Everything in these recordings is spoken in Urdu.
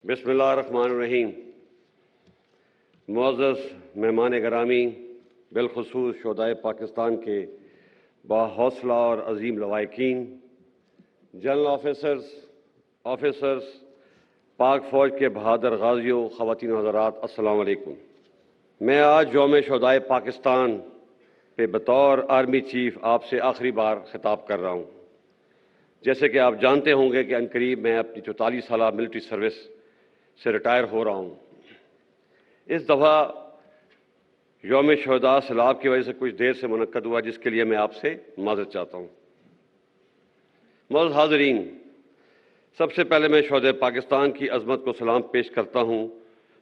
بسم اللہ الرحمن الرحیم۔ معزز مہمان گرامی، بالخصوص شہدائے پاکستان کے باحوصلہ اور عظیم لواحقین، جنرل آفیسرز، پاک فوج کے بہادر غازیوں، خواتین و حضرات، السلام علیکم۔ میں آج یوم شہدائے پاکستان پہ بطور آرمی چیف آپ سے آخری بار خطاب کر رہا ہوں۔ جیسے کہ آپ جانتے ہوں گے کہ عنقریب میں اپنی 44 سالہ ملٹری سروس سے ریٹائر ہو رہا ہوں۔ اس دفعہ یوم شہداء سیلاب کی وجہ سے کچھ دیر سے منعقد ہوا، جس کے لیے میں آپ سے معذرت چاہتا ہوں۔ معزز حاضرین، سب سے پہلے میں شہدائے پاکستان کی عظمت کو سلام پیش کرتا ہوں،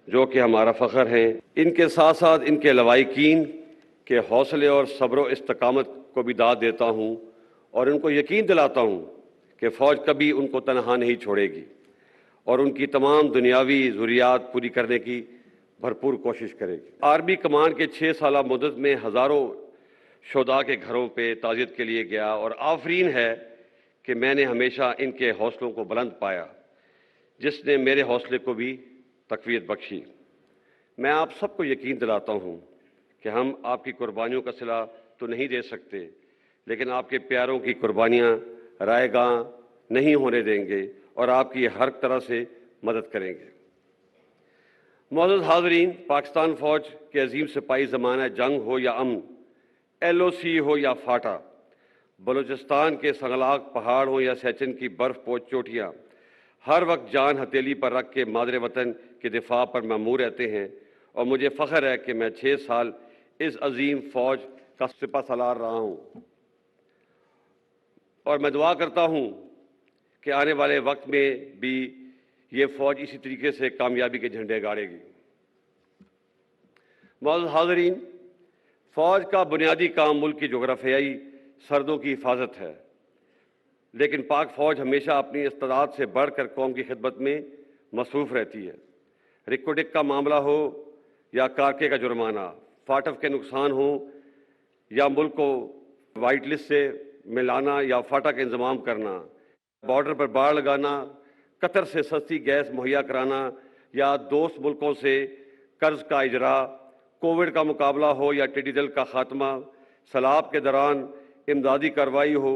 جو کہ ہمارا فخر ہیں۔ ان کے ساتھ ساتھ ان کے لواحقین کے حوصلے اور صبر و استقامت کو بھی داد دیتا ہوں، اور ان کو یقین دلاتا ہوں کہ فوج کبھی ان کو تنہا نہیں چھوڑے گی اور ان کی تمام دنیاوی ضروریات پوری کرنے کی بھرپور کوشش کرے گی۔ آرمی کمانڈ کے 6 سالہ مدت میں ہزاروں شہداء کے گھروں پہ تعزیت کے لیے گیا، اور آفرین ہے کہ میں نے ہمیشہ ان کے حوصلوں کو بلند پایا، جس نے میرے حوصلے کو بھی تقویت بخشی۔ میں آپ سب کو یقین دلاتا ہوں کہ ہم آپ کی قربانیوں کا صلہ تو نہیں دے سکتے، لیکن آپ کے پیاروں کی قربانیاں رائے گاں نہیں ہونے دیں گے اور آپ کی ہر طرح سے مدد کریں گے۔ معزز حاضرین، پاکستان فوج کے عظیم سپاہی زمانہ جنگ ہو یا امن، LOC ہو یا فاٹا، بلوچستان کے سنگلاق پہاڑ ہوں یا سیچن کی برف پوش چوٹیاں، ہر وقت جان ہتھیلی پر رکھ کے مادر وطن کے دفاع پر مامور رہتے ہیں، اور مجھے فخر ہے کہ میں 6 سال اس عظیم فوج کا سپہ سالار رہا ہوں، اور میں دعا کرتا ہوں کہ آنے والے وقت میں بھی یہ فوج اسی طریقے سے کامیابی کے جھنڈے گاڑے گی۔ معزز حاضرین، فوج کا بنیادی کام ملک کی جغرافیائی سرحدوں کی حفاظت ہے، لیکن پاک فوج ہمیشہ اپنی استعداد سے بڑھ کر قوم کی خدمت میں مصروف رہتی ہے۔ ریکوڈک کا معاملہ ہو یا کارکے کا جرمانہ، فاٹف کے نقصان ہوں یا ملک کو وائٹ لسٹ سے ملانا یا فاٹا کا انضمام کرنا، بارڈر پر باڑ لگانا، قطر سے سستی گیس مہیا کرانا یا دوست ملکوں سے قرض کا اجراء، کووڈ کا مقابلہ ہو یا ٹڈی دل کا خاتمہ، سیلاب کے دوران امدادی کارروائی ہو،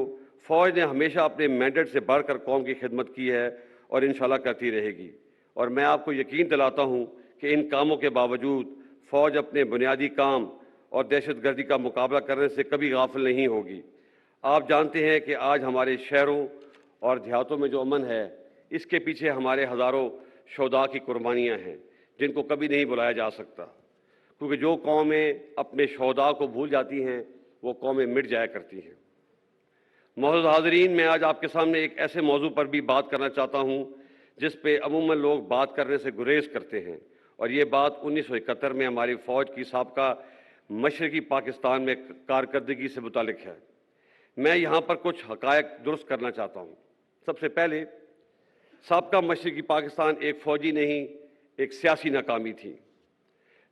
فوج نے ہمیشہ اپنے مینڈیٹ سے بڑھ کر قوم کی خدمت کی ہے اور انشاءاللہ کرتی رہے گی۔ اور میں آپ کو یقین دلاتا ہوں کہ ان کاموں کے باوجود فوج اپنے بنیادی کام اور دہشت گردی کا مقابلہ کرنے سے کبھی غافل نہیں ہوگی۔ آپ جانتے ہیں کہ آج ہمارے شہروں اور دیہاتوں میں جو امن ہے، اس کے پیچھے ہمارے ہزاروں شہداء کی قربانیاں ہیں، جن کو کبھی نہیں بلایا جا سکتا، کیونکہ جو قومیں اپنے شہداء کو بھول جاتی ہیں وہ قومیں مٹ جایا کرتی ہیں۔ معزز حاضرین، میں آج آپ کے سامنے ایک ایسے موضوع پر بھی بات کرنا چاہتا ہوں جس پہ عموماً لوگ بات کرنے سے گریز کرتے ہیں، اور یہ بات 1971 میں ہماری فوج کی سابقہ مشرقی پاکستان میں کارکردگی سے متعلق ہے۔ میں یہاں پر کچھ حقائق درست کرنا چاہتا ہوں۔ سب سے پہلے، سابقہ مشرقی پاکستان ایک فوجی نہیں، ایک سیاسی ناکامی تھی۔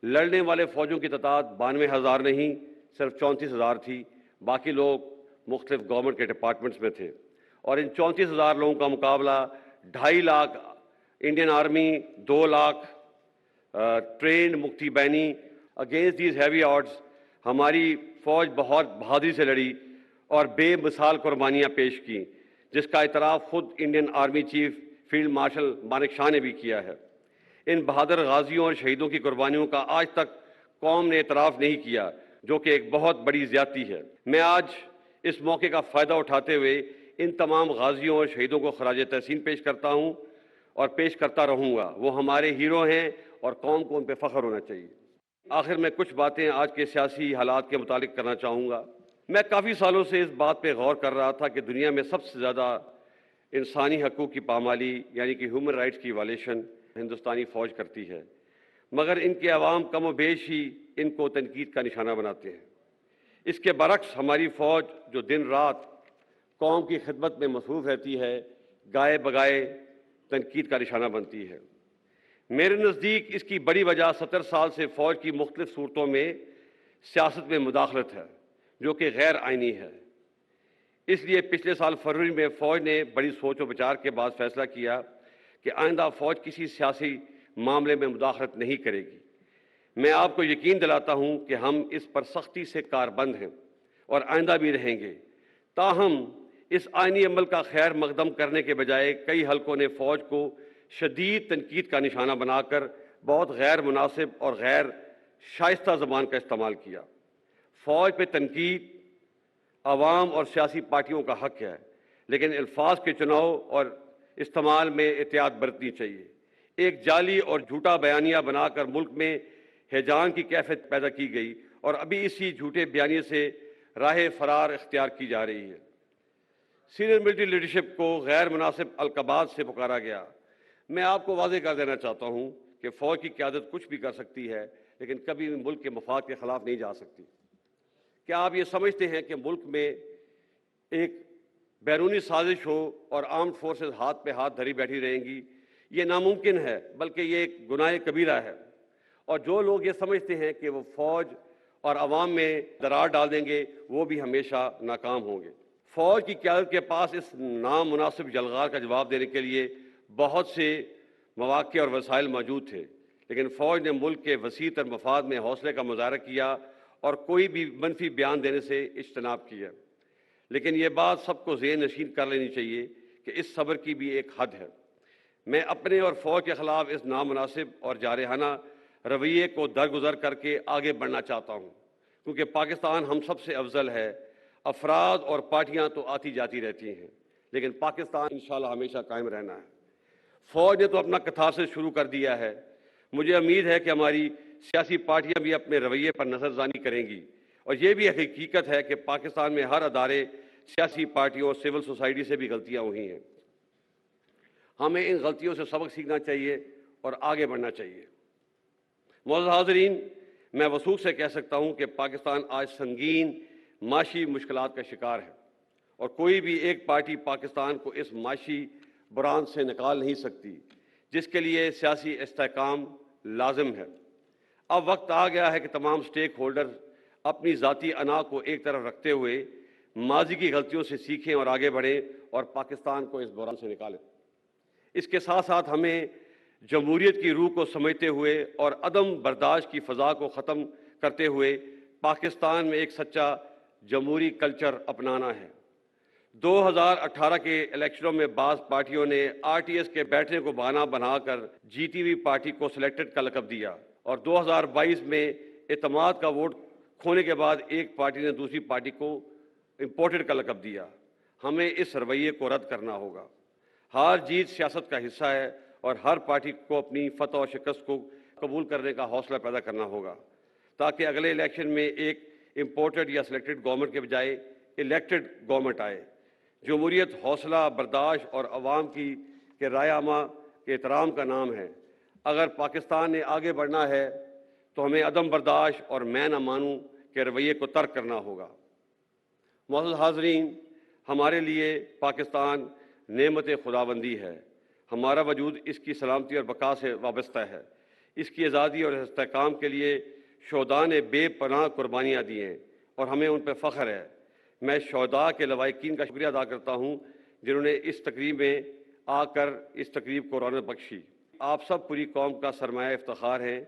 لڑنے والے فوجوں کی تعداد 92,000 نہیں، صرف 34,000 تھی۔ باقی لوگ مختلف گورنمنٹ کے ڈپارٹمنٹس میں تھے، اور ان 34,000 لوگوں کا مقابلہ 2.5 lakh Indian army, 2 lakh trained Mukti Bahini. Against these heavy odds ہماری فوج بہت بہادری سے لڑی اور بے مثال قربانیاں پیش کیں، جس کا اعتراف خود Indian army chief field marshal Manek Shaw نے بھی کیا ہے۔ ان بہادر غازیوں اور شہیدوں کی قربانیوں کا آج تک قوم نے اعتراف نہیں کیا، جو کہ ایک بہت بڑی زیادتی ہے۔ میں آج اس موقع کا فائدہ اٹھاتے ہوئے ان تمام غازیوں اور شہیدوں کو خراج تحسین پیش کرتا ہوں اور پیش کرتا رہوں گا۔ وہ ہمارے ہیرو ہیں اور قوم کو ان پہ فخر ہونا چاہیے۔ آخر میں کچھ باتیں آج کے سیاسی حالات کے متعلق کرنا چاہوں گا۔ میں کافی سالوں سے اس بات پہ غور کر رہا تھا کہ دنیا میں سب سے زیادہ انسانی حقوق کی پامالی، یعنی کہ ہیومن رائٹس کی وائلیشن ہندوستانی فوج کرتی ہے، مگر ان کے عوام کم و بیش ہی ان کو تنقید کا نشانہ بناتے ہیں۔ اس کے برعکس ہماری فوج جو دن رات قوم کی خدمت میں مصروف رہتی ہے، گائے بگائے تنقید کا نشانہ بنتی ہے۔ میرے نزدیک اس کی بڑی وجہ 70 سال سے فوج کی مختلف صورتوں میں سیاست میں مداخلت ہے، جو کہ غیر آئینی ہے۔ اس لیے پچھلے سال فروری میں فوج نے بڑی سوچ و بچار کے بعد فیصلہ کیا کہ آئندہ فوج کسی سیاسی معاملے میں مداخلت نہیں کرے گی۔ میں آپ کو یقین دلاتا ہوں کہ ہم اس پر سختی سے کاربند ہیں اور آئندہ بھی رہیں گے۔ تاہم اس آئینی عمل کا خیر مقدم کرنے کے بجائے کئی حلقوں نے فوج کو شدید تنقید کا نشانہ بنا کر بہت غیر مناسب اور غیر شائستہ زبان کا استعمال کیا۔ فوج پہ تنقید عوام اور سیاسی پارٹیوں کا حق ہے، لیکن الفاظ کے چناؤ اور استعمال میں احتیاط برتنی چاہیے۔ ایک جعلی اور جھوٹا بیانیہ بنا کر ملک میں ہیجان کی کیفیت پیدا کی گئی اور ابھی اسی جھوٹے بیانیے سے راہ فرار اختیار کی جا رہی ہے۔ سینئر ملٹری لیڈرشپ کو غیر مناسب القابات سے پکارا گیا۔ میں آپ کو واضح کر دینا چاہتا ہوں کہ فوج کی قیادت کچھ بھی کر سکتی ہے، لیکن کبھی بھی ملک کے مفاد کے خلاف نہیں جا سکتی۔ کیا آپ یہ سمجھتے ہیں کہ ملک میں ایک بیرونی سازش ہو اور آرمڈ فورسز ہاتھ پہ ہاتھ دھری بیٹھی رہیں گی؟ یہ ناممکن ہے، بلکہ یہ ایک گناہ کبیرہ ہے۔ اور جو لوگ یہ سمجھتے ہیں کہ وہ فوج اور عوام میں درار ڈال دیں گے، وہ بھی ہمیشہ ناکام ہوں گے۔ فوج کی قیادت کے پاس اس نامناسب جلغار کا جواب دینے کے لیے بہت سے مواقع اور وسائل موجود تھے، لیکن فوج نے ملک کے وسیع تر مفاد میں حوصلے کا مظاہرہ کیا اور کوئی بھی منفی بیان دینے سے اجتناب کیا۔ لیکن یہ بات سب کو ذہن نشین کر لینی چاہیے کہ اس صبر کی بھی ایک حد ہے۔ میں اپنے اور فوج کے خلاف اس نامناسب اور جارحانہ رویے کو درگزر کر کے آگے بڑھنا چاہتا ہوں، کیونکہ پاکستان ہم سب سے افضل ہے۔ افراد اور پارٹیاں تو آتی جاتی رہتی ہیں، لیکن پاکستان انشاءاللہ ہمیشہ قائم رہنا ہے۔ فوج نے تو اپنا کتھارسس شروع کر دیا ہے۔ مجھے امید ہے کہ ہماری سیاسی پارٹیاں بھی اپنے رویے پر نظر ثانی کریں گی، اور یہ بھی حقیقت ہے کہ پاکستان میں ہر ادارے، سیاسی پارٹیوں اور سول سوسائٹی سے بھی غلطیاں ہوئی ہیں۔ ہمیں ان غلطیوں سے سبق سیکھنا چاہیے اور آگے بڑھنا چاہیے۔ معزز حاضرین، میں وثوق سے کہہ سکتا ہوں کہ پاکستان آج سنگین معاشی مشکلات کا شکار ہے، اور کوئی بھی ایک پارٹی پاکستان کو اس معاشی بحران سے نکال نہیں سکتی، جس کے لیے سیاسی استحکام لازم ہے۔ اب وقت آ گیا ہے کہ تمام سٹیک ہولڈرز اپنی ذاتی انا کو ایک طرف رکھتے ہوئے ماضی کی غلطیوں سے سیکھیں اور آگے بڑھیں اور پاکستان کو اس بحران سے نکالیں۔ اس کے ساتھ ساتھ ہمیں جمہوریت کی روح کو سمجھتے ہوئے اور عدم برداشت کی فضا کو ختم کرتے ہوئے پاکستان میں ایک سچا جمہوری کلچر اپنانا ہے۔ 2018 کے الیکشنوں میں بعض پارٹیوں نے RTS کے بیٹھنے کو بہانہ بنا کر جیتی ہوئی پارٹی کو سلیکٹڈ کا لقب دیا، اور 2022 میں اعتماد کا ووٹ کھونے کے بعد ایک پارٹی نے دوسری پارٹی کو امپورٹڈ کا لقب دیا۔ ہمیں اس رویے کو رد کرنا ہوگا۔ ہار جیت سیاست کا حصہ ہے، اور ہر پارٹی کو اپنی فتح اور شکست کو قبول کرنے کا حوصلہ پیدا کرنا ہوگا، تاکہ اگلے الیکشن میں ایک امپورٹڈ یا سلیکٹڈ گورنمنٹ کے بجائے الیکٹڈ گورنمنٹ آئے۔ جمہوریت حوصلہ برداشت اور عوام کے رائے عامہ کے احترام کا نام ہے۔ اگر پاکستان نے آگے بڑھنا ہے تو ہمیں عدم برداشت اور میں نہ مانوں کے رویے کو ترک کرنا ہوگا۔ معزز حاضرین، ہمارے لیے پاکستان نعمت خداوندی ہے۔ ہمارا وجود اس کی سلامتی اور بقا سے وابستہ ہے۔ اس کی آزادی اور استحکام کے لیے شہداء نے بے پناہ قربانیاں دی ہیں، اور ہمیں ان پہ فخر ہے۔ میں شہداء کے لواحقین کا شکریہ ادا کرتا ہوں جنہوں نے اس تقریب میں آ کر اس تقریب کو رونق بخشی۔ آپ سب پوری قوم کا سرمایہ افتخار ہیں۔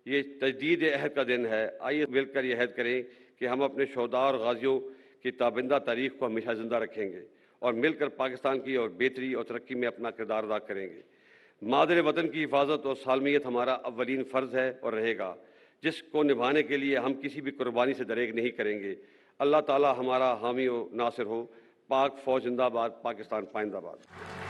یہ تجدید عہد کا دن ہے۔ آئیے مل کر یہ عہد کریں کہ ہم اپنے شہداء اور غازیوں کی تابندہ تاریخ کو ہمیشہ زندہ رکھیں گے، اور مل کر پاکستان کی اور بہتری اور ترقی میں اپنا کردار ادا کریں گے۔ مادر وطن کی حفاظت اور سالمیت ہمارا اولین فرض ہے اور رہے گا، جس کو نبھانے کے لیے ہم کسی بھی قربانی سے دریغ نہیں کریں گے۔ اللہ تعالی ہمارا حامی و ناصر ہو۔ پاک فوج زندہ باد، پاکستان پائندہ باد۔